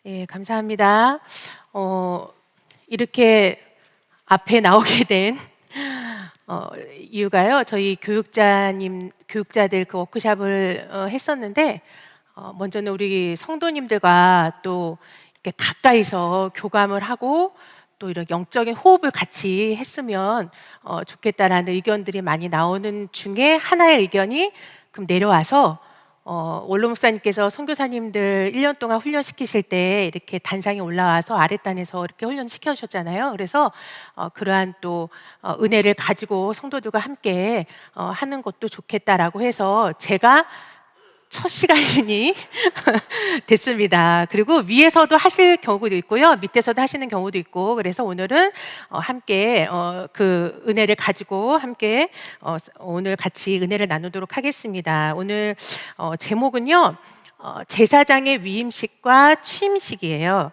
예, 감사합니다. 이렇게 앞에 나오게 된 이유가요. 저희 교육자들 그 워크숍을 했었는데, 먼저는 우리 성도님들과 또 이렇게 가까이서 교감을 하고 또 이런 영적인 호흡을 같이 했으면 좋겠다라는 의견들이 많이 나오는 중에 하나의 의견이 그럼 내려와서 원로 목사님께서 선교사님들 1년 동안 훈련시키실 때 이렇게 단상에 올라와서 아랫단에서 이렇게 훈련시켜 주셨잖아요. 그래서 그러한 또 은혜를 가지고 성도들과 함께 하는 것도 좋겠다라고 해서 제가 첫 시간이니 됐습니다. 그리고 위에서도 하실 경우도 있고요, 밑에서도 하시는 경우도 있고, 그래서 오늘은 함께 그 은혜를 가지고 함께 오늘 같이 은혜를 나누도록 하겠습니다. 오늘 제목은요, 제사장의 위임식과 취임식이에요.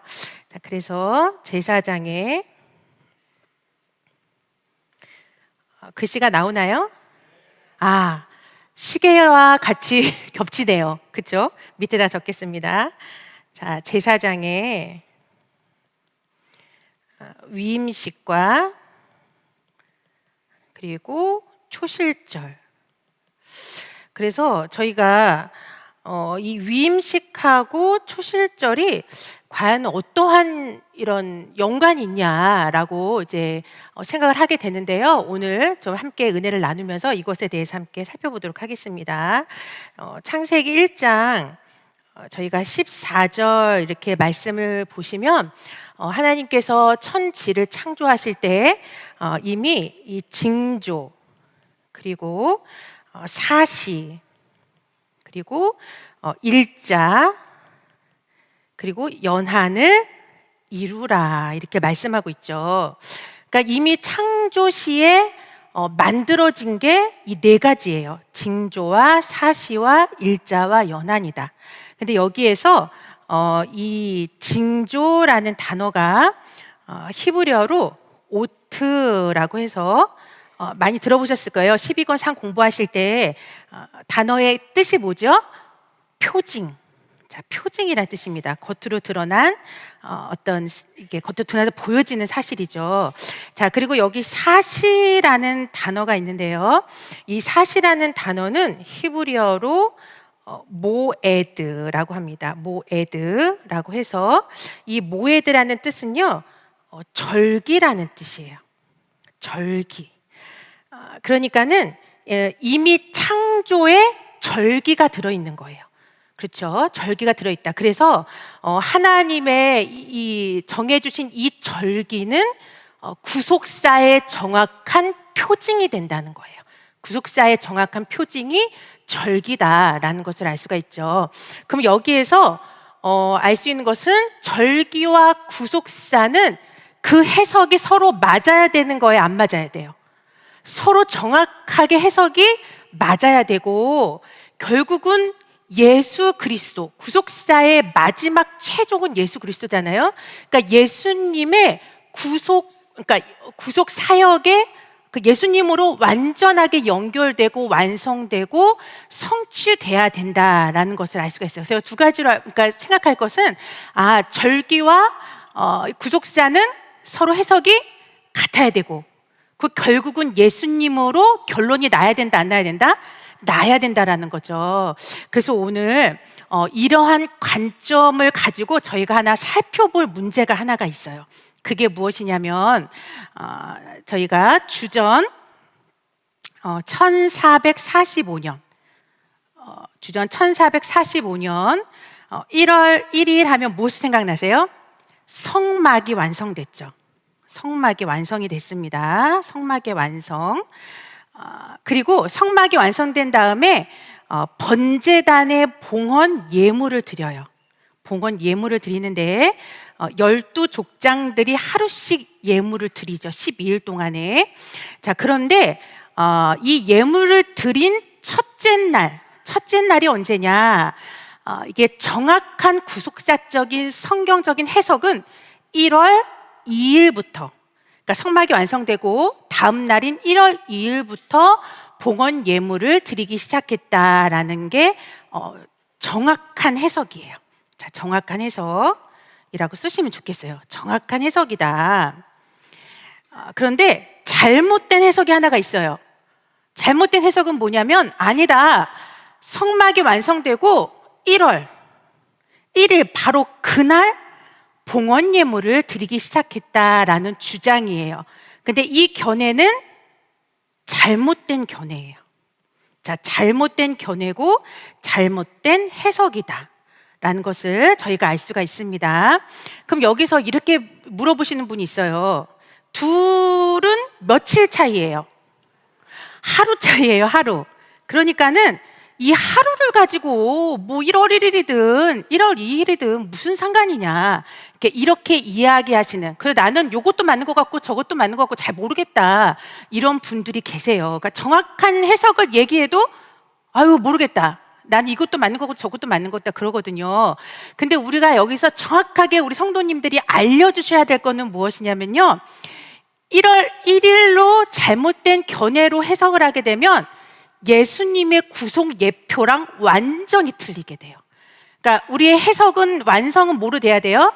자, 그래서 제사장의 글씨가 나오나요? 시계와 같이 겹치네요. 그렇죠? 밑에다 적겠습니다. 자, 제사장의 위임식과 그리고 초실절. 그래서 저희가 이 위임식하고 초실절이 과연 어떠한 이런 연관이 있냐라고 이제 생각을 하게 되는데요. 오늘 좀 함께 은혜를 나누면서 이것에 대해서 함께 살펴보도록 하겠습니다. 창세기 1장 저희가 14절 이렇게 말씀을 보시면 하나님께서 천지를 창조하실 때 이미 이 징조 그리고 사시 그리고 일자 그리고 연한을 이루라 이렇게 말씀하고 있죠. 그러니까 이미 창조 시에 만들어진 게 이 네 가지예요. 징조와 사시와 일자와 연한이다. 근데 여기에서 이 징조라는 단어가 히브리어로 오트라고 해서 많이 들어보셨을 거예요. 12권 상 공부하실 때 단어의 뜻이 뭐죠? 표징. 자, 표징이라는 뜻입니다. 겉으로 드러난 이게 겉으로 드러나서 보여지는 사실이죠. 자, 그리고 여기 사시라는 단어가 있는데요. 이 사시라는 단어는 히브리어로 모에드라고 합니다. 모에드라고 해서 이 모에드라는 뜻은요, 절기라는 뜻이에요. 절기. 그러니까는 이미 창조에 절기가 들어있는 거예요. 그렇죠? 절기가 들어있다. 그래서 하나님의 이 정해주신 이 절기는 구속사의 정확한 표징이 된다는 거예요. 구속사의 정확한 표징이 절기다라는 것을 알 수가 있죠. 그럼 여기에서 알 수 있는 것은 절기와 구속사는 그 해석이 서로 맞아야 되는 거예요, 안 맞아야 돼요? 서로 정확하게 해석이 맞아야 되고, 결국은 예수 그리스도, 구속사의 마지막 최종은 예수 그리스도잖아요. 그러니까 예수님의 그러니까 구속 사역에 그 예수님으로 완전하게 연결되고 완성되고 성취돼야 된다라는 것을 알 수가 있어요. 그래서 두 가지로 그러니까 생각할 것은 절기와 구속사는 서로 해석이 같아야 되고, 그 결국은 예수님으로 결론이 나야 된다, 안 나야 된다? 나야 된다라는 거죠. 그래서 오늘 이러한 관점을 가지고 저희가 하나 살펴볼 문제가 하나가 있어요. 그게 무엇이냐면 저희가 주전 1445년 주전 1445년 1월 1일 하면 무엇이 생각나세요? 성막이 완성됐죠. 성막이 완성이 됐습니다. 성막의 완성. 그리고 성막이 완성된 다음에 번제단에 봉헌 예물을 드려요. 봉헌 예물을 드리는데 12족장들이 하루씩 예물을 드리죠. 12일 동안에. 자, 그런데 이 예물을 드린 첫째 날이 언제냐? 이게 정확한 구속사적인 성경적인 해석은 1월 2일부터, 그러니까 성막이 완성되고 다음 날인 1월 2일부터 봉헌 예물을 드리기 시작했다라는 게 정확한 해석이에요. 자, 정확한 해석. 해석이라고 쓰시면 좋겠어요. 정확한 해석이다. 그런데 잘못된 해석이 하나가 있어요. 잘못된 해석은 뭐냐면, 아니다, 성막이 완성되고 1월 1일 바로 그날 봉헌 예물을 드리기 시작했다라는 주장이에요. 근데 이 견해는 잘못된 견해예요. 자, 잘못된 견해고 잘못된 해석이다 라는 것을 저희가 알 수가 있습니다. 그럼 여기서 이렇게 물어보시는 분이 있어요. 둘은 며칠 차이예요? 하루 차이예요, 하루. 그러니까는 이 하루를 가지고 뭐 1월 1일이든 1월 2일이든 무슨 상관이냐, 이렇게 이야기하시는, 그래서 나는 이것도 맞는 것 같고 저것도 맞는 것 같고 잘 모르겠다, 이런 분들이 계세요. 그러니까 정확한 해석을 얘기해도 아유 모르겠다, 난 이것도 맞는 거고 저것도 맞는 거다 그러거든요. 근데 우리가 여기서 정확하게 우리 성도님들이 알려주셔야 될 거는 무엇이냐면요, 1월 1일로 잘못된 견해로 해석을 하게 되면 예수님의 구속 예표랑 완전히 틀리게 돼요. 그러니까 우리의 해석은, 완성은 뭐로 돼야 돼요?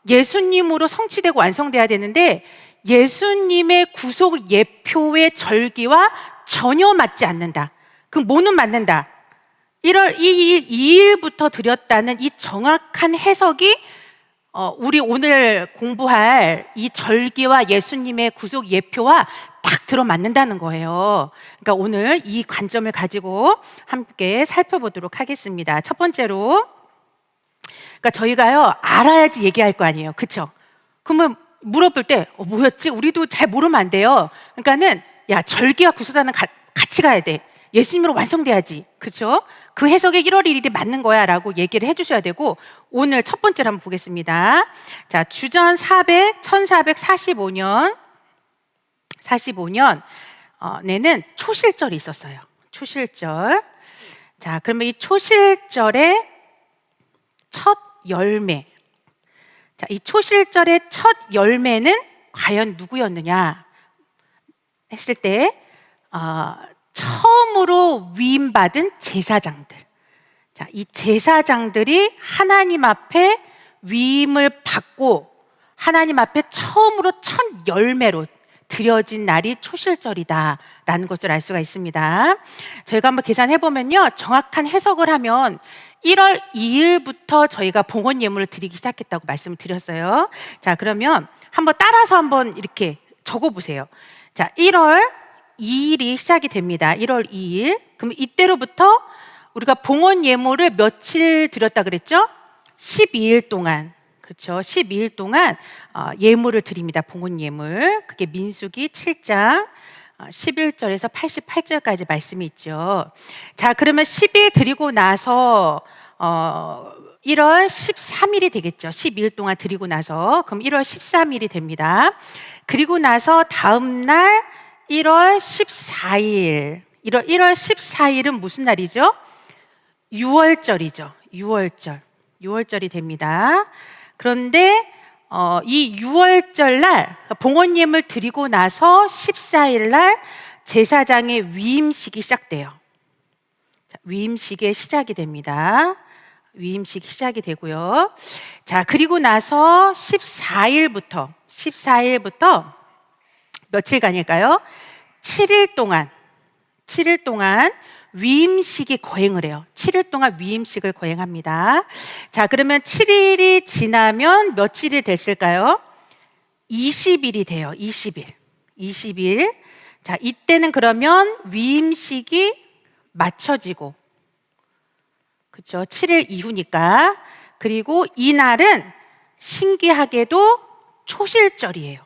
예수님으로 성취되고 완성돼야 되는데, 예수님의 구속 예표의 절기와 전혀 맞지 않는다. 그럼 뭐는 맞는다? 1월 2일, 2일부터 드렸다는 이 정확한 해석이 우리 오늘 공부할 이 절기와 예수님의 구속 예표와 딱 들어맞는다는 거예요. 그러니까 오늘 이 관점을 가지고 함께 살펴보도록 하겠습니다. 첫 번째로, 그러니까 저희가요 알아야지 얘기할 거 아니에요, 그렇죠? 그러면 물어볼 때 뭐였지? 우리도 잘 모르면 안 돼요. 그러니까는 야, 절기와 구속사는 같이 가야 돼. 예수님으로 완성돼야지, 그렇죠? 그 해석에 1월 1일이 맞는 거야 라고 얘기를 해주셔야 되고, 오늘 첫 번째로 한번 보겠습니다. 자, 주전 1445년 내는 초실절이 있었어요. 초실절. 자, 그러면 이 초실절의 첫 열매, 자, 이 초실절의 첫 열매는 과연 누구였느냐 했을 때 처음으로 위임받은 제사장들. 자, 이 제사장들이 하나님 앞에 위임을 받고 하나님 앞에 처음으로 첫 열매로 드려진 날이 초실절이다라는 것을 알 수가 있습니다. 저희가 한번 계산해 보면요, 정확한 해석을 하면 1월 2일부터 저희가 봉헌 예물을 드리기 시작했다고 말씀을 드렸어요. 자, 그러면 한번 따라서 한번 이렇게 적어 보세요. 자, 1월 2일이 시작이 됩니다. 1월 2일. 그럼 이때로부터 우리가 봉헌 예물을 며칠 드렸다 그랬죠? 12일 동안. 그렇죠. 12일 동안 예물을 드립니다. 봉헌 예물. 그게 민수기 7장 11절에서 88절까지 말씀이 있죠. 자, 그러면 10일 드리고 나서 1월 13일이 되겠죠. 12일 동안 드리고 나서. 그럼 1월 13일이 됩니다. 그리고 나서 다음 날 1월 14일. 1월 14일은 무슨 날이죠? 6월절이죠. 6월절이 됩니다. 그런데 이 6월절 날, 봉헌 예물 드리고 나서 14일 날 제사장의 위임식이 시작돼요. 자, 위임식의 시작이 됩니다. 위임식이 시작이 되고요. 자, 그리고 나서 14일부터 며칠간일까요? 7일 동안 위임식이 거행을 해요. 7일 동안 위임식을 거행합니다. 자, 그러면 7일이 지나면 며칠이 됐을까요? 20일이 돼요. 20일. 자, 이때는 그러면 위임식이 맞춰지고, 그렇죠? 7일 이후니까. 그리고 이날은 신기하게도 초실절이에요.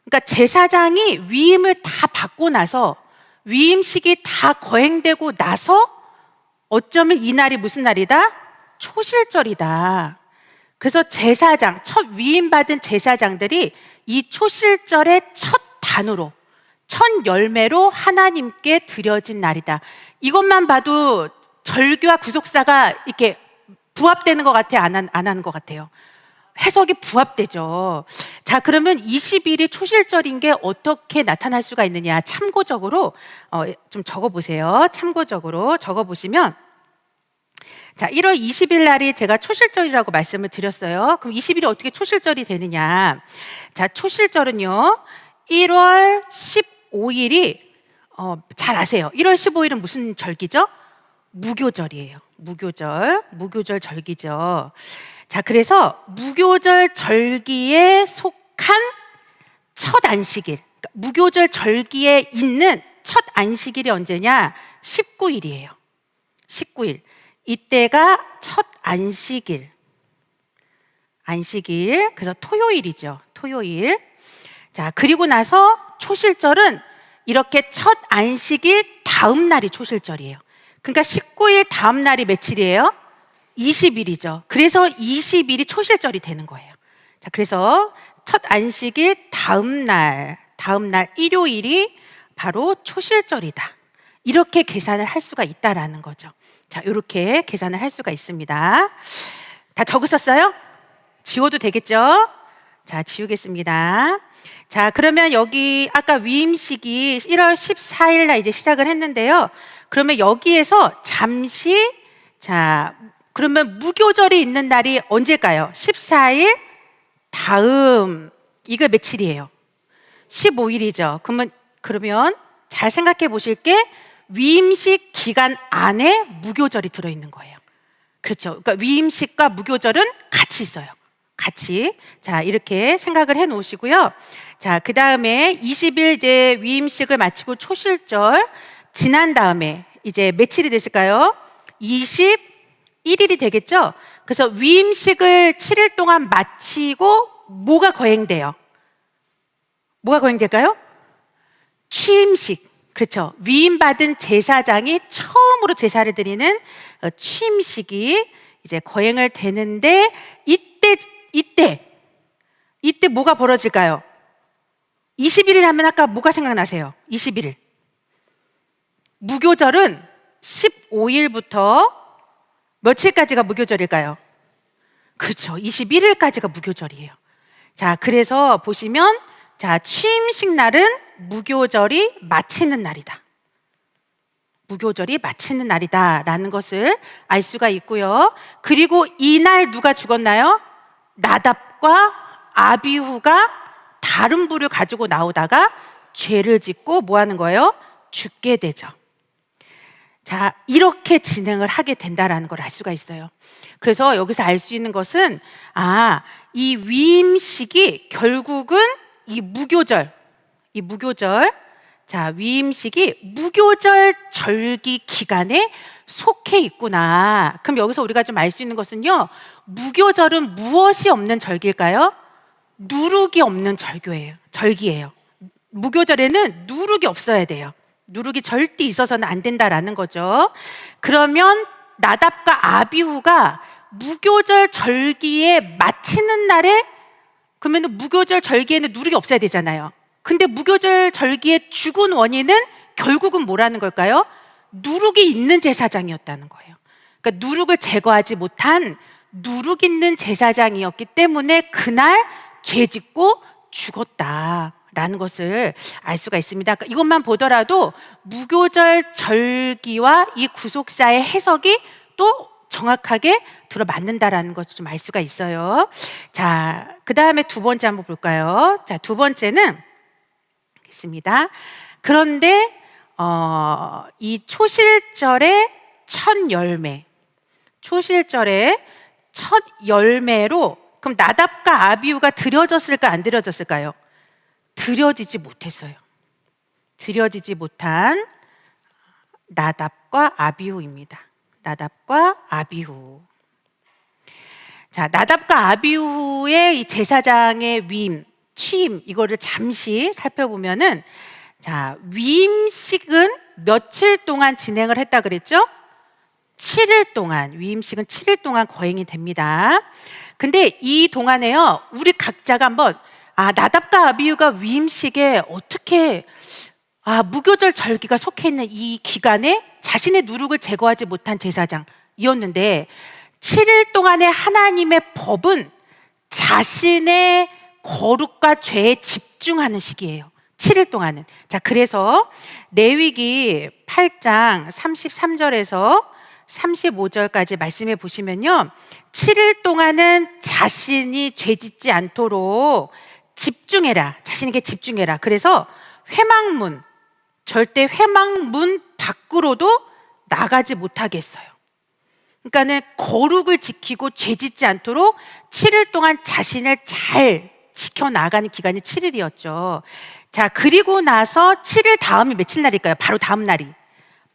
그러니까 제사장이 위임을 다 받고 나서, 위임식이 다 거행되고 나서 어쩌면 이날이 무슨 날이다? 초실절이다. 그래서 제사장, 첫 위임받은 제사장들이 이 초실절의 첫 단으로, 첫 열매로 하나님께 드려진 날이다. 이것만 봐도 절규와 구속사가 이렇게 부합되는 것 같아요? 안 하는 것 같아요? 해석이 부합되죠. 자, 그러면 20일이 초실절인 게 어떻게 나타날 수가 있느냐? 참고적으로 좀 적어보세요. 참고적으로 적어보시면 자, 1월 20일 날이 제가 초실절이라고 말씀을 드렸어요. 그럼 20일이 어떻게 초실절이 되느냐? 자, 초실절은요, 1월 15일이 잘 아세요. 1월 15일은 무슨 절기죠? 무교절이에요. 무교절 절기죠. 자, 그래서 무교절 절기에 속한 첫 안식일, 그러니까 무교절 절기에 있는 첫 안식일이 언제냐? 19일이에요. 19일. 이때가 첫 안식일. 그래서 토요일이죠. 토요일. 자, 그리고 나서 초실절은 이렇게 첫 안식일 다음 날이 초실절이에요. 그러니까 19일 다음 날이 며칠이에요? 20일이죠. 그래서 20일이 초실절이 되는 거예요. 자, 그래서 첫 안식일 다음 날 일요일이 바로 초실절이다. 이렇게 계산을 할 수가 있다라는 거죠. 자, 이렇게 계산을 할 수가 있습니다. 다 적으셨어요? 지워도 되겠죠? 자, 지우겠습니다. 자, 그러면 여기 아까 위임식이 1월 14일 날 이제 시작을 했는데요. 그러면 여기에서 잠시, 자, 그러면 무교절이 있는 날이 언제일까요? 14일 다음, 이거 며칠이에요? 15일이죠. 그러면 잘 생각해 보실 게 위임식 기간 안에 무교절이 들어있는 거예요. 그렇죠. 그러니까 위임식과 무교절은 같이 있어요. 같이. 자, 이렇게 생각을 해 놓으시고요. 자, 그 다음에 20일 이제 위임식을 마치고 초실절 지난 다음에 이제 며칠이 됐을까요? 21일이 되겠죠? 그래서 위임식을 7일 동안 마치고 뭐가 거행돼요? 뭐가 거행될까요? 취임식. 그렇죠. 위임받은 제사장이 처음으로 제사를 드리는 취임식이 이제 거행을 되는데 이때 뭐가 벌어질까요? 21일 하면 아까 뭐가 생각나세요? 21일. 무교절은 15일부터 며칠까지가 무교절일까요? 그렇죠. 21일까지가 무교절이에요. 자, 그래서 보시면 자, 취임식 날은 무교절이 마치는 날이다. 무교절이 마치는 날이다라는 것을 알 수가 있고요. 그리고 이날 누가 죽었나요? 나답과 아비후가 다른 불을 가지고 나오다가 죄를 짓고 뭐 하는 거예요? 죽게 되죠. 자, 이렇게 진행을 하게 된다라는 걸 알 수가 있어요. 그래서 여기서 알 수 있는 것은 이 위임식이 결국은 이 무교절, 자, 위임식이 무교절 절기 기간에 속해 있구나. 그럼 여기서 우리가 좀 알 수 있는 것은요, 무교절은 무엇이 없는 절기일까요? 누룩이 없는 절기예요. 무교절에는 누룩이 없어야 돼요. 누룩이 절대 있어서는 안 된다라는 거죠. 그러면 나답과 아비후가 무교절 절기에 마치는 날에, 그러면 무교절 절기에는 누룩이 없어야 되잖아요. 근데 무교절 절기의 죽은 원인은 결국은 뭐라는 걸까요? 누룩이 있는 제사장이었다는 거예요. 그러니까 누룩을 제거하지 못한 누룩 있는 제사장이었기 때문에 그날 죄짓고 죽었다라는 것을 알 수가 있습니다. 그러니까 이것만 보더라도 무교절 절기와 이 구속사의 해석이 또 정확하게 들어맞는다라는 것을 좀 알 수가 있어요. 자, 그 다음에 두 번째 한번 볼까요? 자, 두 번째는 있습니다. 그런데 이 초실절의 첫 열매로 그럼 나답과 아비후가 드려졌을까 안 드려졌을까요? 드려지지 못했어요. 드려지지 못한 나답과 아비후입니다. 나답과 아비후. 자, 나답과 아비후의 이 제사장의 취임, 이거를 잠시 살펴보면은, 자, 위임식은 며칠 동안 진행을 했다 그랬죠? 7일 동안, 위임식은 7일 동안 거행이 됩니다. 근데 이 동안에요, 우리 각자가 한번, 나답과 아비후가 위임식에 어떻게, 무교절 절기가 속해 있는 이 기간에 자신의 누룩을 제거하지 못한 제사장이었는데, 7일 동안의 하나님의 법은 자신의 거룩과 죄에 집중하는 시기예요. 7일 동안은. 자, 그래서 레위기 8장 33절에서 35절까지 말씀해 보시면요, 7일 동안은 자신이 죄짓지 않도록 집중해라, 자신에게 집중해라. 그래서 회막문, 절대 회막문 밖으로도 나가지 못하게 했어요. 그러니까는 거룩을 지키고 죄짓지 않도록 7일 동안 자신을 잘 지켜나가는 기간이 7일이었죠. 자, 그리고 나서 7일 다음이 며칠 날일까요? 바로 다음 날이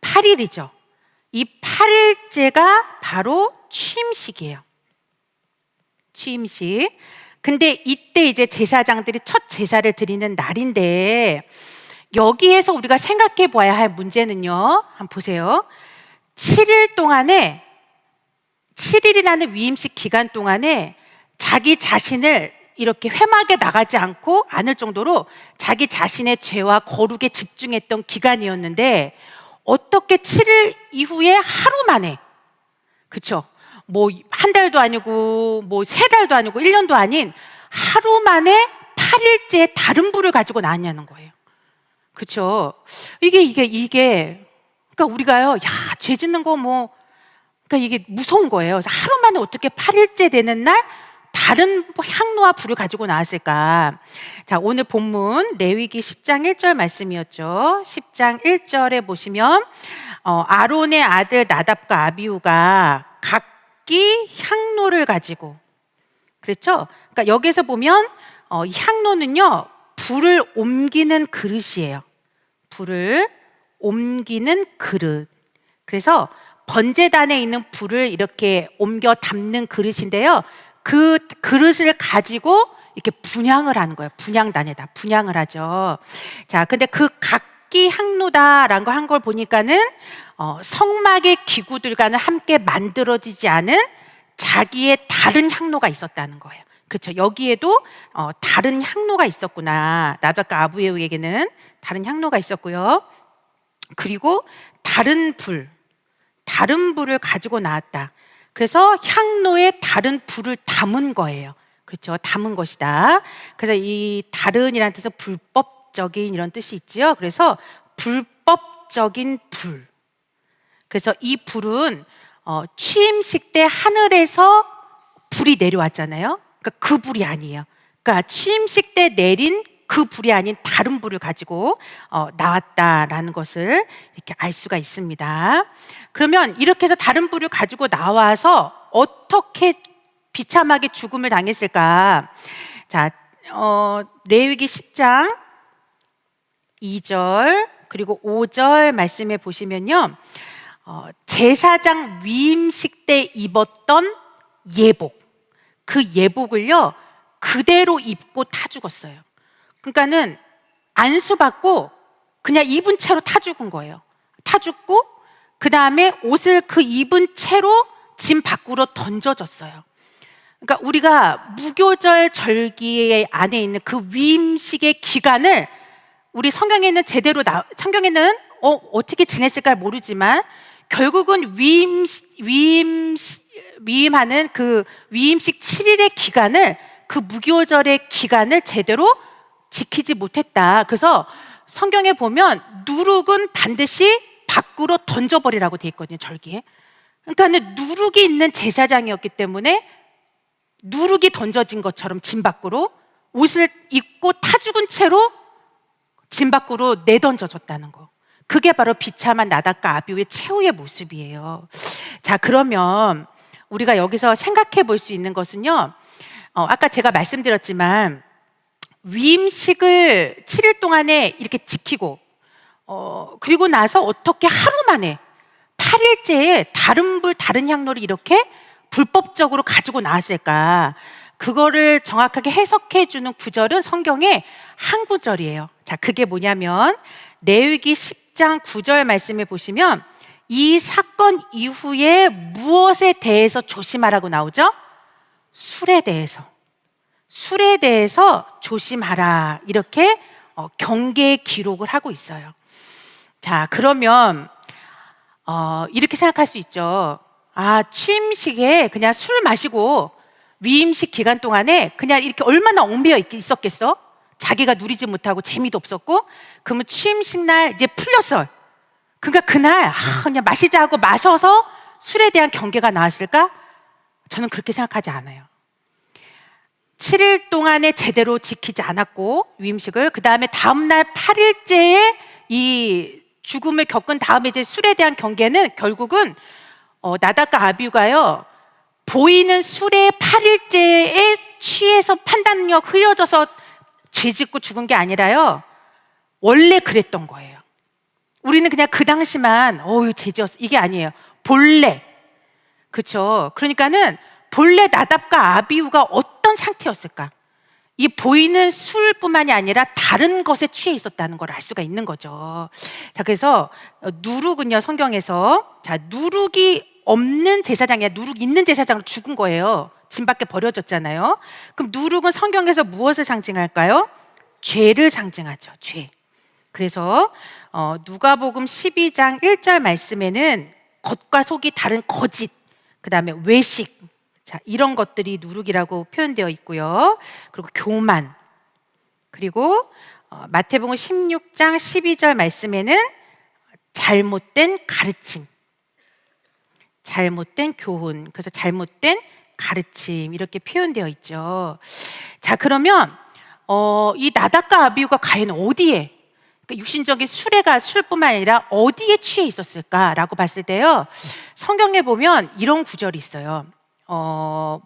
8일이죠. 이 8일째가 바로 취임식이에요. 취임식. 근데 이때 이제 제사장들이 첫 제사를 드리는 날인데, 여기에서 우리가 생각해 봐야 할 문제는요, 한번 보세요. 7일 동안에, 7일이라는 위임식 기간 동안에 자기 자신을 이렇게 회막에 나가지 않고 않을 정도로 자기 자신의 죄와 거룩에 집중했던 기간이었는데, 어떻게 7일 이후에 하루 만에, 그쵸? 뭐 한 달도 아니고 뭐 3달도 아니고 1년도 아닌 하루 만에 8일째 다른 불을 가지고 나왔냐는 거예요. 그쵸? 이게 그러니까 우리가요, 야, 죄 짓는 거 뭐, 그러니까 이게 무서운 거예요. 그래서 하루 만에 어떻게 8일째 되는 날 다른 향로와 불을 가지고 나왔을까? 자, 오늘 본문 레위기 10장 1절 말씀이었죠. 10장 1절에 보시면 아론의 아들 나답과 아비후가 각기 향로를 가지고, 그렇죠? 그러니까 여기서 보면 이 향로는요, 불을 옮기는 그릇이에요. 불을 옮기는 그릇. 그래서 번제단에 있는 불을 이렇게 옮겨 담는 그릇인데요, 그 그릇을 가지고 이렇게 분향을 하는 거예요. 분향단에다 분향을 하죠. 자, 근데 그 각기 향로다라는 거 한 걸 보니까는 성막의 기구들과는 함께 만들어지지 않은 자기의 다른 향로가 있었다는 거예요. 그렇죠. 여기에도 다른 향로가 있었구나. 나답과 아비후에게는 다른 향로가 있었고요. 그리고 다른 불을 가지고 나왔다. 그래서 향로에 다른 불을 담은 거예요. 그렇죠. 담은 것이다. 그래서 이 다른이라는 뜻은 불법적인 이런 뜻이 있죠. 그래서 불법적인 불. 그래서 이 불은 취임식 때 하늘에서 불이 내려왔잖아요. 그러니까 그 불이 아니에요. 그러니까 취임식 때 내린 그 불이 아닌 다른 불을 가지고 나왔다라는 것을 이렇게 알 수가 있습니다. 그러면 이렇게 해서 다른 불을 가지고 나와서 어떻게 비참하게 죽음을 당했을까? 자, 레위기 10장 2절 그리고 5절 말씀에 보시면요, 제사장 위임식 때 입었던 예복, 그 예복을요 그대로 입고 타 죽었어요. 그러니까는 안수받고 그냥 입은 채로 타 죽은 거예요. 타 죽고 그 다음에 옷을 그 입은 채로 짐 밖으로 던져졌어요. 그러니까 우리가 무교절 절기 안에 있는 그 위임식의 기간을 우리 성경에는 성경에는 어떻게 지냈을까 모르지만 결국은 위임하는 그 위임식 7일의 기간을, 그 무교절의 기간을 제대로 지키지 못했다. 그래서 성경에 보면 누룩은 반드시 밖으로 던져버리라고 돼 있거든요, 절기에. 그러니까 누룩이 있는 제사장이었기 때문에 누룩이 던져진 것처럼 짐 밖으로 옷을 입고 타 죽은 채로 짐 밖으로 내던져졌다는 거. 그게 바로 비참한 나답과 아비후의 최후의 모습이에요. 자, 그러면 우리가 여기서 생각해 볼 수 있는 것은요, 아까 제가 말씀드렸지만 위임식을 7일 동안에 이렇게 지키고 그리고 나서 어떻게 하루 만에 8일째에 다른 향로를 이렇게 불법적으로 가지고 나왔을까? 그거를 정확하게 해석해 주는 구절은 성경에 한 구절이에요. 자, 그게 뭐냐면 레위기 10장 9절 말씀에 보시면 이 사건 이후에 무엇에 대해서 조심하라고 나오죠? 술에 대해서 조심하라, 이렇게 경계 기록을 하고 있어요. 자, 그러면 이렇게 생각할 수 있죠. 아, 취임식에 그냥 술 마시고 위임식 기간 동안에 그냥 이렇게 얼마나 얽매여 있었겠어? 자기가 누리지 못하고 재미도 없었고, 그러면 취임식 날 이제 풀렸어. 그러니까 그날 그냥 마시자 하고 마셔서 술에 대한 경계가 나왔을까? 저는 그렇게 생각하지 않아요. 7일 동안에 제대로 지키지 않았고 위임식을, 그 다음에 다음날 8일째에 이 죽음을 겪은 다음에 이제 술에 대한 경계는 결국은 나답과 아비후가요, 보이는 술에 8일째에 취해서 판단력 흐려져서 죄짓고 죽은 게 아니라요, 원래 그랬던 거예요. 우리는 그냥 그 당시만 죄지었어 이게 아니에요. 본래. 그렇죠? 그러니까는 본래 나답과 아비후가 어떤 상태였을까? 이 보이는 술뿐만이 아니라 다른 것에 취해 있었다는 걸 알 수가 있는 거죠. 자, 그래서 누룩은요, 성경에서 누룩이 없는 제사장이 아니라 누룩 있는 제사장으로 죽은 거예요. 진 밖에 버려졌잖아요. 그럼 누룩은 성경에서 무엇을 상징할까요? 죄를 상징하죠. 죄. 그래서 누가복음 12장 1절 말씀에는 겉과 속이 다른 거짓, 그 다음에 외식, 이런 것들이 누룩이라고 표현되어 있고요. 그리고 교만, 그리고 마태복음 16장 12절 말씀에는 잘못된 가르침, 잘못된 교훈, 그래서 잘못된 가르침 이렇게 표현되어 있죠. 자, 그러면 이 나답과 아비후가 과연 어디에, 그러니까 육신적인 술뿐만 아니라 어디에 취해 있었을까라고 봤을 때요, 성경에 보면 이런 구절이 있어요.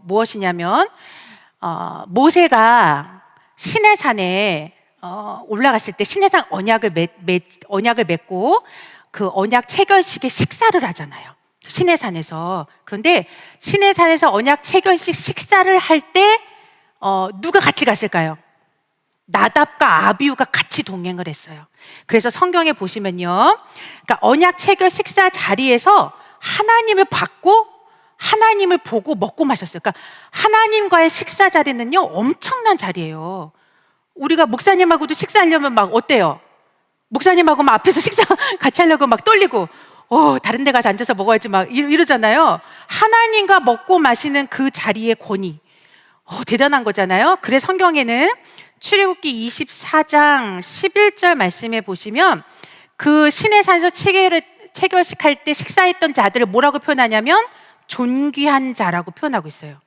무엇이냐면 모세가 시내산에 올라갔을 때 시내산 언약을 맺고 그 언약 체결식에 식사를 하잖아요. 시내산에서. 그런데 시내산에서 언약 체결식 식사를 할 때 누가 같이 갔을까요? 나답과 아비후가 같이 동행을 했어요. 그래서 성경에 보시면요, 그러니까 언약 체결 식사 자리에서 하나님을 받고 하나님을 보고 먹고 마셨어요. 그러니까 하나님과의 식사 자리는요, 엄청난 자리예요. 우리가 목사님하고도 식사하려면 막 어때요? 목사님하고 막 앞에서 식사 같이 하려고 막 떨리고, 다른 데 가서 앉아서 먹어야지 막 이러잖아요. 하나님과 먹고 마시는 그 자리의 권위, 대단한 거잖아요. 그래서 성경에는 출애굽기 24장 11절 말씀에 보시면 그 시내산에서 체결식 할 때 식사했던 자들을 뭐라고 표현하냐면 존귀한 자라고 표현하고 있어요.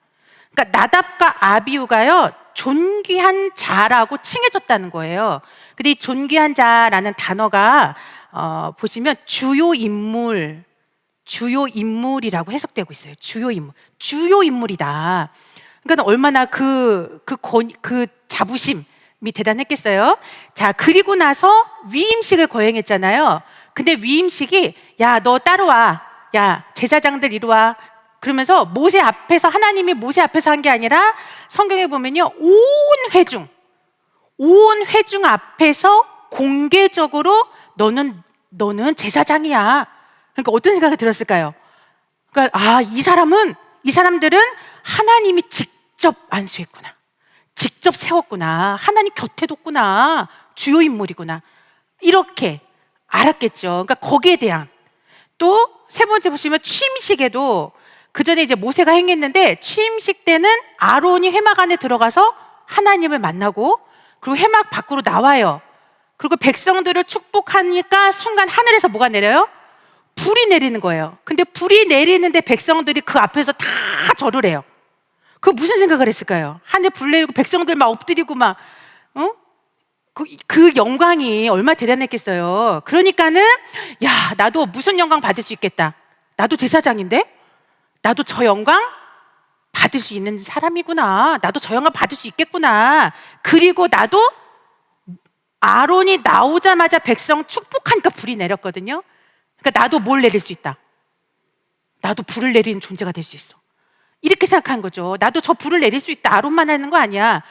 그러니까 나답과 아비후가요, 존귀한 자라고 칭해졌다는 거예요. 근데 이 존귀한 자라는 단어가 보시면 주요 인물이라고 해석되고 있어요. 주요 인물이다. 그러니까 얼마나 그 자부심이 대단했겠어요. 자, 그리고 나서 위임식을 거행했잖아요. 근데 위임식이, 야, 너 따라와, 야, 제사장들 이리 와, 그러면서 하나님이 모세 앞에서 한 게 아니라 성경에 보면요, 온 회중 앞에서 공개적으로 너는 제사장이야. 그러니까 어떤 생각이 들었을까요? 그러니까 이 사람들은 하나님이 직접 안수했구나, 직접 세웠구나, 하나님 곁에 뒀구나, 주요 인물이구나, 이렇게 알았겠죠. 그러니까 거기에 대한, 또 세 번째 보시면 취임식에도 그 전에 이제 모세가 행했는데, 취임식 때는 아론이 회막 안에 들어가서 하나님을 만나고, 그리고 회막 밖으로 나와요. 그리고 백성들을 축복하니까 순간 하늘에서 뭐가 내려요? 불이 내리는 거예요. 근데 불이 내리는데 백성들이 그 앞에서 다 절을 해요. 그 무슨 생각을 했을까요? 하늘 불 내리고 백성들 막 엎드리고 막, 그 영광이 얼마나 대단했겠어요. 그러니까는, 야, 나도 무슨 영광 받을 수 있겠다. 나도 제사장인데? 나도 저 영광 받을 수 있는 사람이구나. 나도 저 영광 받을 수 있겠구나. 그리고 나도 아론이 나오자마자 백성 축복하니까 불이 내렸거든요. 그러니까 나도 뭘 내릴 수 있다. 나도 불을 내리는 존재가 될 수 있어. 이렇게 생각한 거죠. 나도 저 불을 내릴 수 있다. 아론만 하는 거 아니야.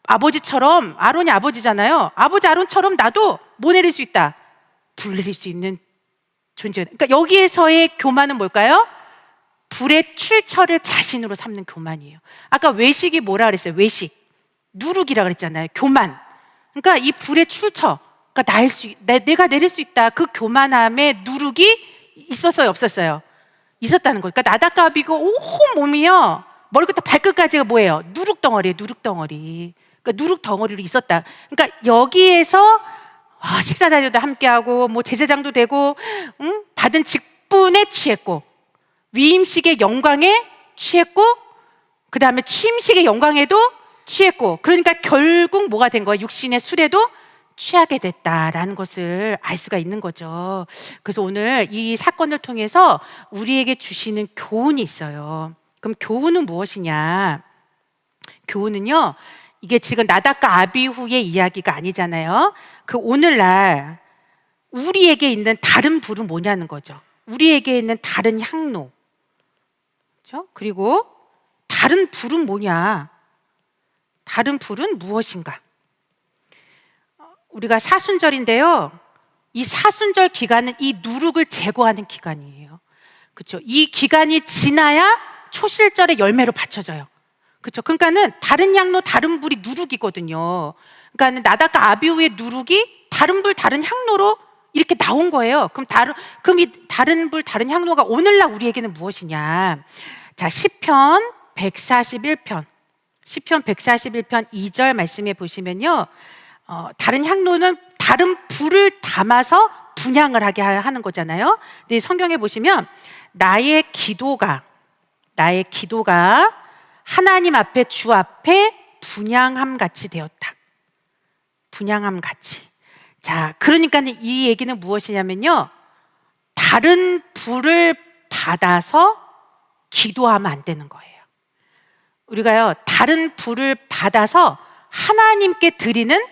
아버지처럼, 아론이 아버지잖아요. 아버지 아론처럼 나도 뭐 내릴 수 있다. 불 내릴 수 있는 존재. 그러니까 여기에서의 교만은 뭘까요? 불의 출처를 자신으로 삼는 교만이에요. 아까 외식이 뭐라 그랬어요? 외식, 누룩이라 그랬잖아요. 교만. 그러니까 이 불의 출처, 그러니까 내가 내릴 수 있다. 그 교만함에 누룩이 있었어요, 없었어요? 있었다는 거예요. 그러니까 나답과 아비후가 온 몸이요, 머리부터 발끝까지가 뭐예요? 누룩 덩어리예요. 누룩 덩어리. 그러니까 누룩 덩어리로 있었다. 그러니까 여기에서 식사 자리도 함께하고 뭐 제사장도 되고, 받은 직분에 취했고, 위임식의 영광에 취했고 그 다음에 취임식의 영광에도 취했고, 그러니까 결국 뭐가 된 거예요? 육신의 술에도 취하게 됐다라는 것을 알 수가 있는 거죠. 그래서 오늘 이 사건을 통해서 우리에게 주시는 교훈이 있어요. 그럼 교훈은 무엇이냐? 교훈은요, 이게 지금 나답과 아비후의 이야기가 아니잖아요. 그 오늘날 우리에게 있는 다른 불은 뭐냐는 거죠. 우리에게 있는 다른 향로, 그렇죠? 그리고 다른 불은 뭐냐? 다른 불은 무엇인가? 우리가 사순절인데요, 이 사순절 기간은 이 누룩을 제거하는 기간이에요. 그렇죠? 이 기간이 지나야 초실절의 열매로 받쳐져요. 그렇죠? 그러니까는 다른 향로, 다른 불이 누룩이거든요. 그러니까는 나답과 아비후의 누룩이 다른 불, 다른 향로로 이렇게 나온 거예요. 그럼 이 다른 불, 다른 향로가 오늘날 우리에게는 무엇이냐? 자, 시편 141편 2절 말씀에 보시면요, 다른 향로는 다른 불을 담아서 분향을 하게 하는 거잖아요. 근데 성경에 보시면 나의 기도가 하나님 앞에, 주 앞에 분향함 같이 되었다. 분향함 같이. 자, 그러니까 이 얘기는 무엇이냐면요, 다른 불을 받아서 기도하면 안 되는 거예요. 우리가요, 다른 불을 받아서 하나님께 드리는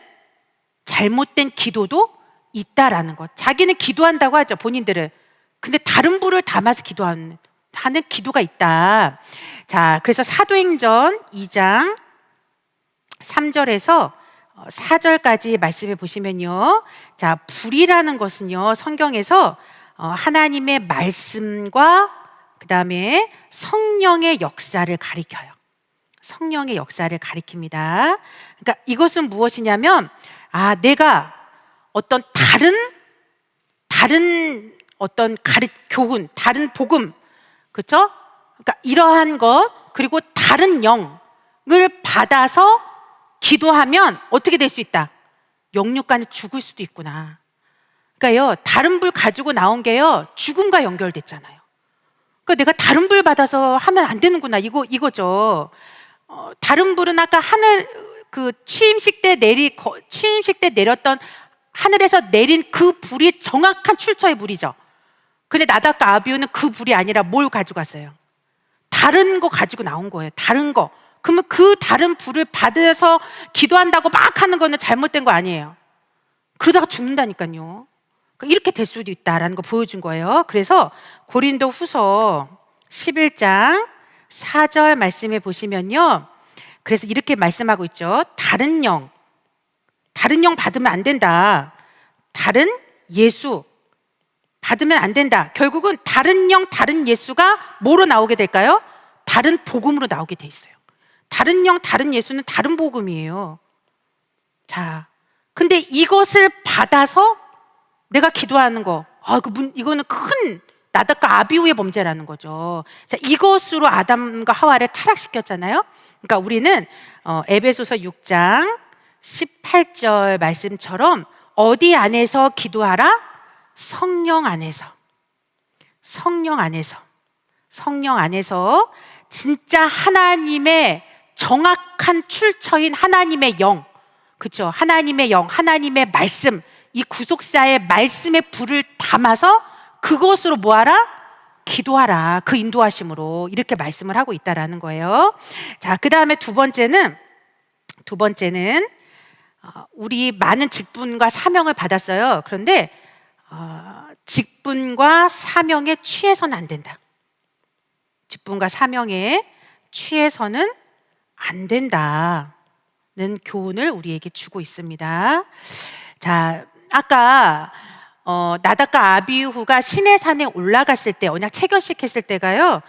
잘못된 기도도 있다라는 것. 자기는 기도한다고 하죠, 본인들은. 근데 다른 불을 담아서 기도하는 기도가 있다. 자, 그래서 사도행전 2장 3절에서 4절까지 말씀해 보시면요, 자, 불이라는 것은요, 성경에서 하나님의 말씀과 그 다음에 성령의 역사를 가리켜요. 성령의 역사를 가리킵니다. 그러니까 이것은 무엇이냐면, 내가 어떤 다른 어떤 교훈, 다른 복음, 그렇죠? 그러니까 이러한 것, 그리고 다른 영을 받아서 기도하면 어떻게 될 수 있다? 영육간에 죽을 수도 있구나. 그러니까요, 다른 불 가지고 나온 게요, 죽음과 연결됐잖아요. 그러니까 내가 다른 불 받아서 하면 안 되는구나, 이거죠. 다른 불은 아까 취임식 때 내렸던, 하늘에서 내린 그 불이 정확한 출처의 불이죠. 근데 나답과 아비후는 그 불이 아니라 뭘 가지고 왔어요? 다른 거 가지고 나온 거예요. 다른 거. 그러면 그 다른 불을 받아서 기도한다고 막 하는 거는 잘못된 거 아니에요. 그러다가 죽는다니까요. 이렇게 될 수도 있다라는 거 보여준 거예요. 그래서 고린도 후서 11장 4절 말씀에 보시면요, 그래서 이렇게 말씀하고 있죠. 다른 영 받으면 안 된다. 다른 예수 받으면 안 된다. 결국은 다른 영, 다른 예수가 뭐로 나오게 될까요? 다른 복음으로 나오게 돼 있어요. 다른 영, 다른 예수는 다른 복음이에요. 자, 근데 이것을 받아서 내가 기도하는 거, 이거는 큰 나답과 아비후의 범죄라는 거죠. 자, 이것으로 아담과 하와를 타락시켰잖아요. 그러니까 우리는 에베소서 6장 18절 말씀처럼 어디 안에서 기도하라? 성령 안에서 진짜 하나님의 정확한 출처인 하나님의 영, 그렇죠? 하나님의 영, 하나님의 말씀, 이 구속사의 말씀의 불을 담아서 그것으로 뭐하라? 기도하라. 그 인도하심으로 이렇게 말씀을 하고 있다라는 거예요. 자, 그 다음에 두 번째는 우리 많은 직분과 사명을 받았어요. 그런데 직분과 사명에 취해서는 안 된다. 직분과 사명에 취해서는 안 된다는 교훈을 우리에게 주고 있습니다. 자, 아까 나답과 아비후가 시내산에 올라갔을 때, 언약 체결식 했을 때가요,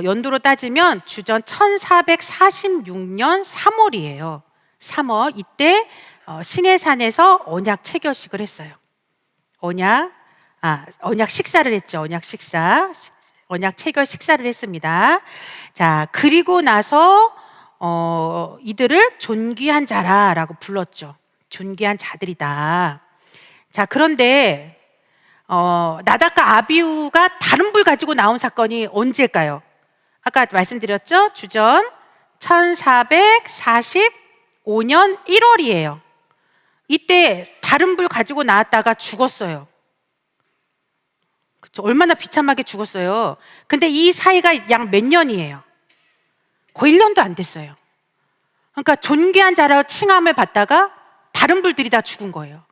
연도로 따지면 주전 1446년 3월이에요. 3월. 이때 시내산에서 언약 체결식을 했어요. 언약 식사를 했죠. 언약 체결 식사를 했습니다. 자, 그리고 나서 이들을 존귀한 자라라고 불렀죠. 존귀한 자들이다. 자, 그런데 나답과 아비후가 다른 불 가지고 나온 사건이 언제일까요? 아까 말씀드렸죠? 주전 1445년 1월이에요. 이때 다른 불 가지고 나왔다가 죽었어요. 그쵸? 얼마나 비참하게 죽었어요. 근데 이 사이가 약 몇 년이에요? 거의 1년도 안 됐어요. 그러니까 존귀한 자라 칭함을 받다가 다른 불들이 다 죽은 거예요.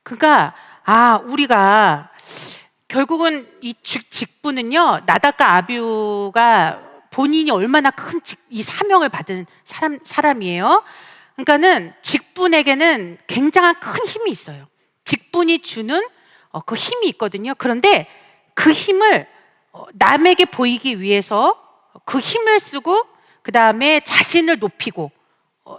그러니까 우리가 결국은 이 직분은요, 나답과 아비후가 본인이 얼마나 큰 이 사명을 받은 사람이에요. 그러니까는 직분에게는 굉장한 큰 힘이 있어요. 직분이 주는 그 힘이 있거든요. 그런데 그 힘을 남에게 보이기 위해서 그 힘을 쓰고 그 다음에 자신을 높이고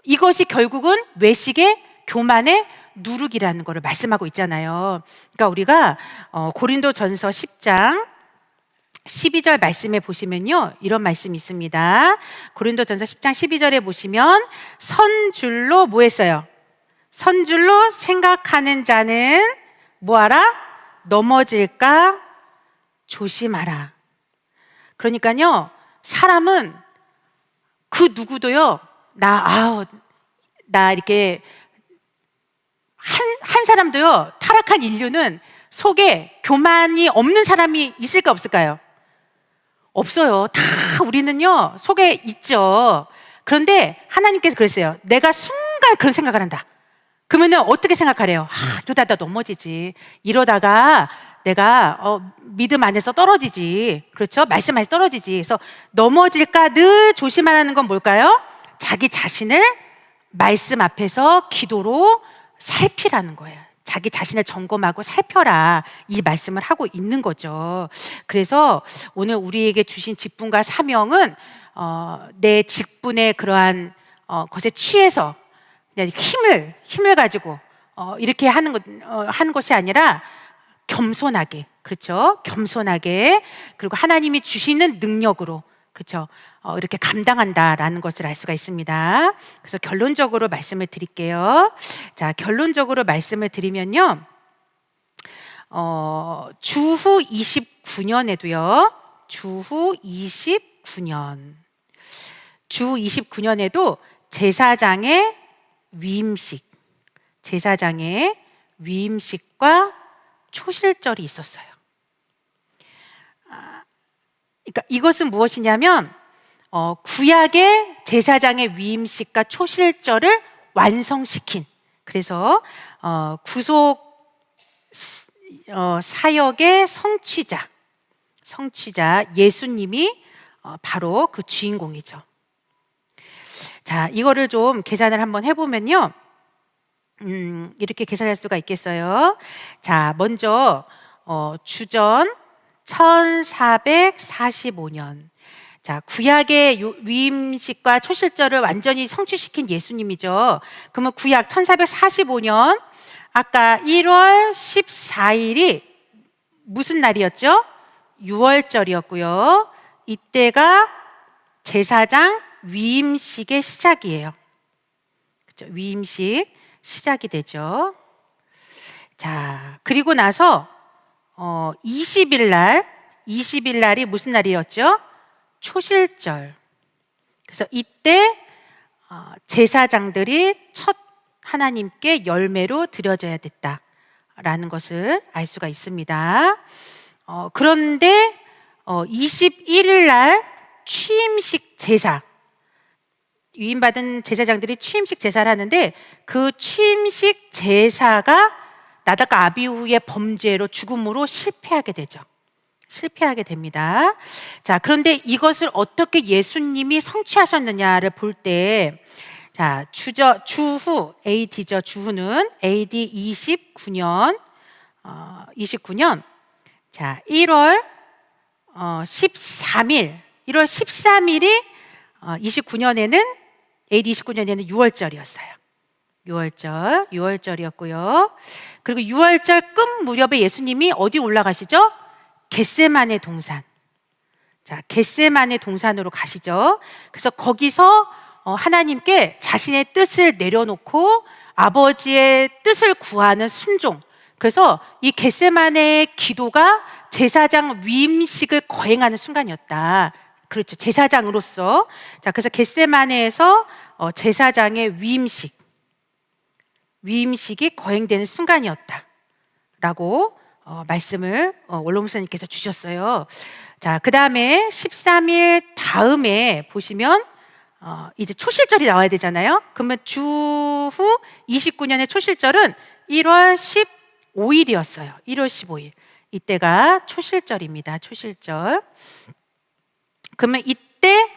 이것이 결국은 외식의 교만의 누룩이라는 것을 말씀하고 있잖아요. 그러니까 우리가 고린도전서 10장 12절 말씀에 보시면요, 이런 말씀이 있습니다. 고린도전서 10장 12절에 보시면 선줄로 뭐 했어요? 선줄로 생각하는 자는 뭐하라? 넘어질까 조심하라. 그러니까요, 사람은 그 누구도요, 나 이렇게 한 사람도요, 타락한 인류는 속에 교만이 없는 사람이 있을까 없을까요? 없어요. 다 우리는요, 속에 있죠. 그런데 하나님께서 그랬어요. 내가 순간 그런 생각을 한다. 그러면은 어떻게 생각하래요? 이러다 나 넘어지지. 이러다가 내가 믿음 안에서 떨어지지. 그렇죠? 말씀 안에서 떨어지지. 그래서 넘어질까 늘 조심하라는 건 뭘까요? 자기 자신을 말씀 앞에서 기도로 살피라는 거예요. 자기 자신을 점검하고 살펴라, 이 말씀을 하고 있는 거죠. 그래서 오늘 우리에게 주신 직분과 사명은 내 직분의 그러한 것에 취해서 그냥 힘을 가지고 이렇게 하는 것이 아니라 겸손하게, 그렇죠? 겸손하게, 그리고 하나님이 주시는 능력으로, 그렇죠? 이렇게 감당한다라는 것을 알 수가 있습니다. 그래서 결론적으로 말씀을 드릴게요. 자, 결론적으로 말씀을 드리면요, 주후 29년에도요, 주후 29년에도 제사장의 위임식과 초실절이 있었어요. 그러니까 이것은 무엇이냐면 구약의 제사장의 위임식과 초실절을 완성시킨, 그래서 구속 사역의 성취자 예수님이 바로 그 주인공이죠. 자, 이거를 좀 계산을 한번 해보면요, 이렇게 계산할 수가 있겠어요. 자, 먼저 주전 1445년. 자, 구약의 위임식과 초실절을 완전히 성취시킨 예수님이죠. 그러면 구약 1445년, 아까 1월 14일이 무슨 날이었죠? 유월절이었고요. 이때가 제사장 위임식의 시작이에요. 그렇죠? 위임식 시작이 되죠. 자, 그리고 나서 20일 날이 무슨 날이었죠? 초실절. 그래서 이때 제사장들이 첫 하나님께 열매로 드려져야 됐다라는 것을 알 수가 있습니다. 그런데 21일 날 취임식 제사, 위임받은 제사장들이 취임식 제사를 하는데 그 취임식 제사가 나답과 아비후의 범죄로 죽음으로 실패하게 됩니다. 자, 그런데 이것을 어떻게 예수님이 성취하셨느냐를 볼 때, 자, 주후 AD죠. 주후는 AD 29년, 자, 1월 13일이 29년에는 AD 29년에는 6월절이었어요. 6월절이었고요. 그리고 6월절 끝 무렵에 예수님이 어디 올라가시죠? 겟세마네 동산. 자, 겟세마네 동산으로 가시죠. 그래서 거기서 하나님께 자신의 뜻을 내려놓고 아버지의 뜻을 구하는 순종, 그래서 이 겟세마네의 기도가 제사장 위임식을 거행하는 순간이었다. 그렇죠. 제사장으로서. 자, 그래서 겟세마네에서 제사장의 위임식이 거행되는 순간이었다라고 말씀을 원로 목사님께서 주셨어요. 자, 그 다음에 13일 다음에 보시면 이제 초실절이 나와야 되잖아요. 그러면 주후 29년의 초실절은 1월 15일이었어요. 1월 15일. 이때가 초실절입니다. 초실절. 그러면 이때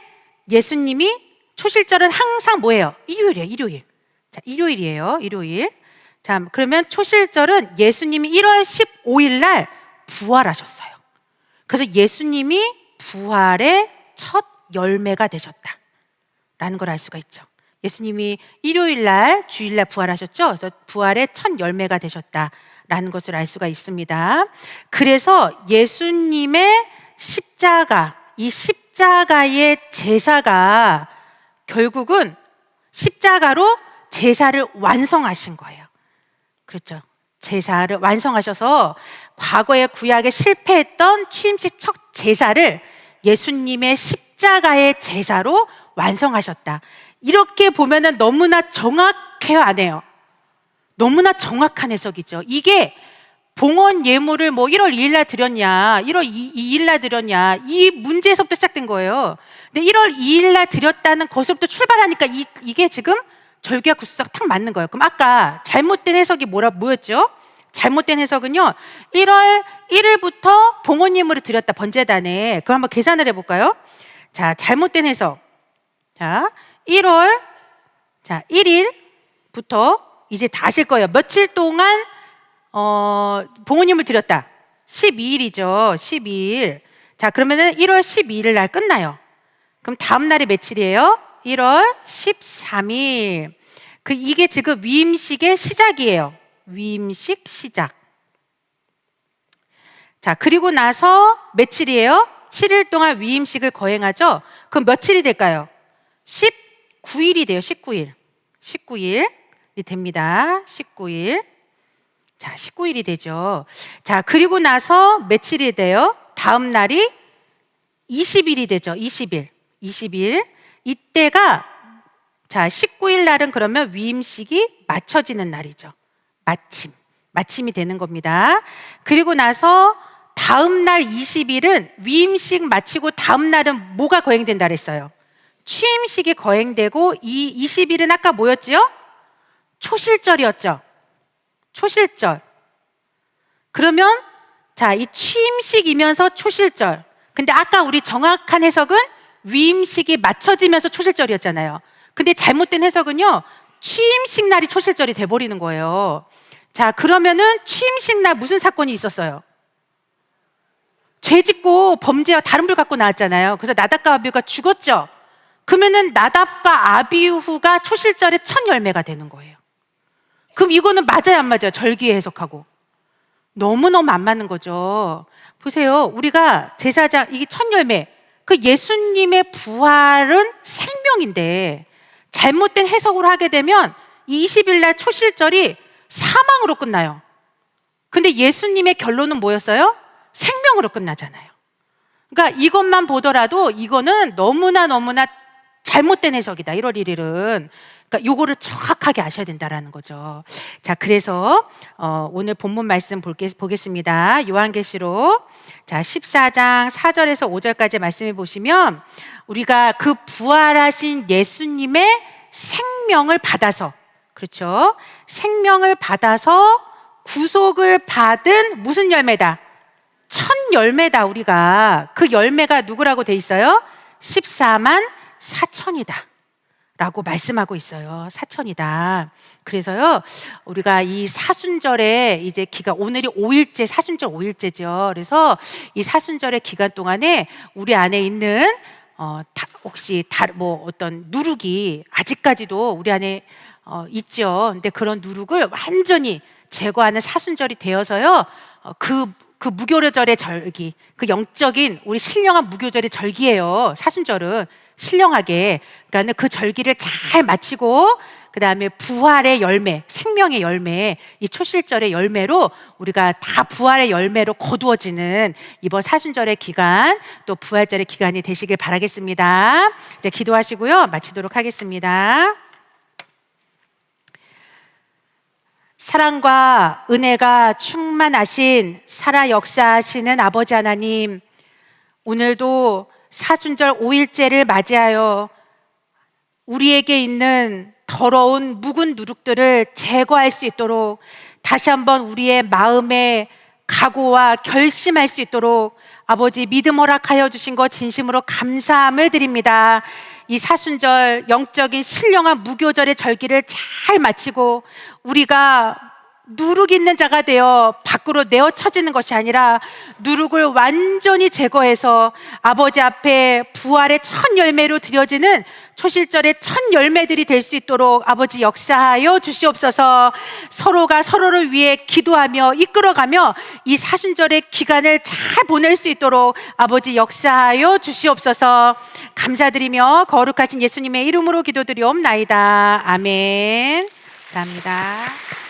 예수님이 초실절은 항상 뭐예요? 일요일이에요. 일요일. 자, 일요일이에요. 일요일. 자, 그러면 초실절은 예수님이 1월 15일 날 부활하셨어요. 그래서 예수님이 부활의 첫 열매가 되셨다라는 걸 알 수가 있죠. 예수님이 일요일 날, 주일 날 부활하셨죠. 그래서 부활의 첫 열매가 되셨다라는 것을 알 수가 있습니다. 그래서 예수님의 십자가, 이 십자가의 제사가 결국은 십자가로 제사를 완성하신 거예요. 그렇죠. 제사를 완성하셔서 과거의 구약에 실패했던 취임식 첫 제사를 예수님의 십자가의 제사로 완성하셨다. 이렇게 보면은 너무나 정확해요, 안 해요? 너무나 정확한 해석이죠. 이게 봉헌 예물을 뭐 1월 2일 날 드렸냐, 1월 2일 날 드렸냐, 이 문제에서부터 시작된 거예요. 근데 1월 2일 날 드렸다는 것부터 출발하니까 이게 지금 절기와 구수사가 탁 맞는 거예요. 그럼 아까 잘못된 해석이 뭐였죠? 잘못된 해석은요, 1월 1일부터 봉헌 예물을 드렸다, 번제단에. 그럼 한번 계산을 해볼까요? 자, 잘못된 해석. 자, 1월 1일부터 이제 다 아실 거예요. 며칠 동안 봉헌 예물 드렸다. 12일이죠. 12일. 자, 그러면은 1월 12일 날 끝나요. 그럼 다음 날이 며칠이에요? 1월 13일. 이게 지금 위임식의 시작이에요. 위임식 시작. 자, 그리고 나서 며칠이에요? 7일 동안 위임식을 거행하죠. 그럼 며칠이 될까요? 19일이 돼요. 19일. 19일이 됩니다. 19일. 자, 19일이 되죠. 자, 그리고 나서 며칠이 돼요? 다음 날이 20일이 되죠. 20일. 이때가, 자, 19일 날은 그러면 위임식이 마쳐지는 날이죠. 마침이 되는 겁니다. 그리고 나서 다음 날 20일은 위임식 마치고 다음 날은 뭐가 거행된다 그랬어요? 취임식이 거행되고, 이 20일은 아까 뭐였지요? 초실절이었죠. 초실절. 그러면 자, 이 취임식이면서 초실절. 근데 아까 우리 정확한 해석은 위임식이 맞춰지면서 초실절이었잖아요. 근데 잘못된 해석은요, 취임식 날이 초실절이 돼버리는 거예요. 자, 그러면은 취임식 날 무슨 사건이 있었어요? 죄 짓고 범죄와 다른 불 갖고 나왔잖아요. 그래서 나답과 아비후가 죽었죠. 그러면은 나답과 아비후가 초실절의 첫 열매가 되는 거예요. 그럼 이거는 맞아요, 안 맞아요? 절기에 해석하고 너무너무 안 맞는 거죠. 보세요, 우리가 제사장, 이게 첫 열매, 그 예수님의 부활은 생명인데 잘못된 해석으로 하게 되면 20일 날 초실절이 사망으로 끝나요. 근데 예수님의 결론은 뭐였어요? 생명으로 끝나잖아요. 그러니까 이것만 보더라도 이거는 너무나 잘못된 해석이다, 1월 1일은. 그러니까 요거를 정확하게 아셔야 된다라는 거죠. 자, 그래서 오늘 본문 말씀 보겠습니다. 요한계시록, 자, 14장 4절에서 5절까지 말씀해 보시면, 우리가 그 부활하신 예수님의 생명을 받아서, 그렇죠? 생명을 받아서 구속을 받은 무슨 열매다? 첫 열매다. 우리가 그 열매가 누구라고 돼 있어요? 14만 4천이다 라고 말씀하고 있어요. 4천이다. 그래서요, 우리가 이 사순절에 이제 오늘이 5일째, 사순절 5일째죠. 그래서 이 사순절의 기간 동안에 우리 안에 있는 혹시 뭐 어떤 누룩이 아직까지도 우리 안에 있죠. 근데 그런 누룩을 완전히 제거하는 사순절이 되어서요, 그 무교절의 절기, 그 영적인 우리 신령한 무교절의 절기예요. 사순절은 신령하게, 그러니까 그 절기를 잘 마치고 그 다음에 부활의 열매, 생명의 열매, 이 초실절의 열매로 우리가 다 부활의 열매로 거두어지는 이번 사순절의 기간, 또 부활절의 기간이 되시길 바라겠습니다. 이제 기도하시고요, 마치도록 하겠습니다. 사랑과 은혜가 충만하신 살아 역사하시는 아버지 하나님, 오늘도 사순절 5일째를 맞이하여 우리에게 있는 더러운 묵은 누룩들을 제거할 수 있도록 다시 한번 우리의 마음에 각오와 결심할 수 있도록 아버지 믿음 허락하여 주신 것 진심으로 감사함을 드립니다. 이 사순절 영적인 신령한 무교절의 절기를 잘 마치고 우리가 누룩 있는 자가 되어 밖으로 내어 쳐지는 것이 아니라 누룩을 완전히 제거해서 아버지 앞에 부활의 첫 열매로 드려지는 초실절의 첫 열매들이 될 수 있도록 아버지 역사하여 주시옵소서. 서로가 서로를 위해 기도하며 이끌어가며 이 사순절의 기간을 잘 보낼 수 있도록 아버지 역사하여 주시옵소서. 감사드리며 거룩하신 예수님의 이름으로 기도드리옵나이다. 아멘. 감사합니다.